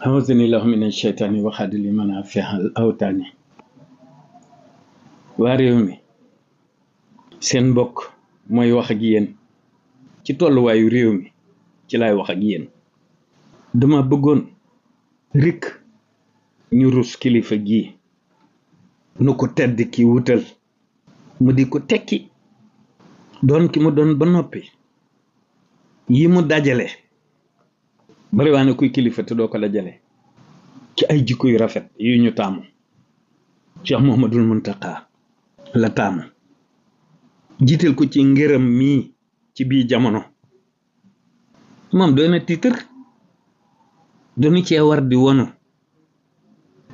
awzani lahu min ash-shaytaani waxaadi li mën a fexal awtaani waa réew mi seen mbokk mooy wax ak yéen ci tolluwaayu réew mi ci laay wax ak yéen dama bëggoon rikk ñu rus kilifa gii nu ko tedd ki wutal mu di ko tekki doon ki mu doon ba noppi yi mu dajale bari waa ne kuy kilifa te doo ko dajale ci ay jikko yu rafet yu ñu taamu Cheikh Mouhamadoul Mountakha la taamu jiital ko ci ngërëm mii ci bii jamono moom doy na tiitër doonu cee war di wonu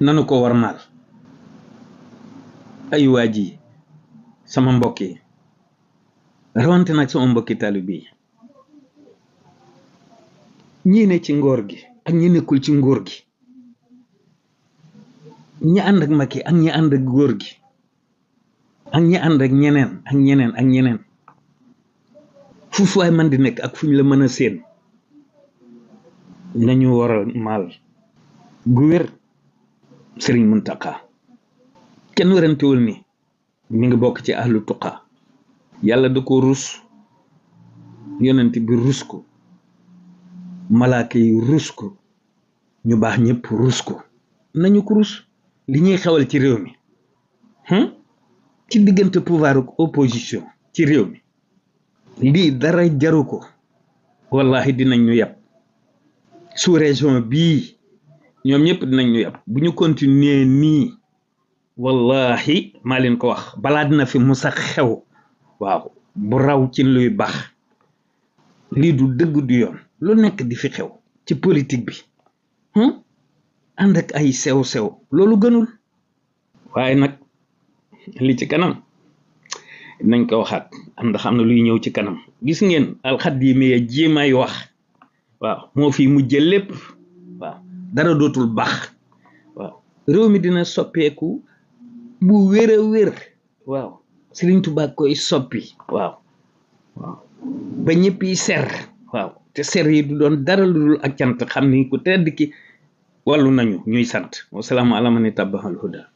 nanu ko war maal ay waa ji sama mbokk yi rawante nag sama mbokki taalibe yi ñii ne ci ngóor gi ak ñi nekkul ci ngóor gi ñi ànd ak Macky ak ñi ànd ak góor gi ak ñi ànd ak ñeneen ak ñeneen ak ñeneen fu waay man di nekk ak fuñ la mën a séen nañu waral maal gu wér Sëriñ Mountakha kenn werantewul ni mi ngi bokk ci ahlu tuqa yàlla da ko rus yonent bi rus ko malaaka yi rus ko ñu baax ñëpp rus ko nañu ko rus li ñuy xewal ci réew mi ci diggante pouvoir ak opposition ci réew mi lii dara jaru ko wallahi dinañ ñu yàpp sous région bii ñoom ñëpp dinañ ñu yàpp bu ñu continuer nii wallahi maa leen ko wax balaa dina fi musa xew waaw bu raw ci luy baax lii du dëgg du yoon lu nekk di fi xew ci politique bi ànd ak ay sew-sew loolu gënul waaye nag li ci kanam nañ ko waxaat ndax am na luy ñëw ci kanam gis ngeen alxadimi ya jéemay wax waaw moo fi mujj lépp waaw dara dootul baax waaw réew mi dina soppeeku bu wér a wér waaw Sëriñ Tuubaa koy soppi waaw ba ñëpp yi ser waaw te ser yi du doon dara lu dul ak cant xam ni ku tedd ki wàllu nañu ñuy sant wasalaamu ala man ittabaal huda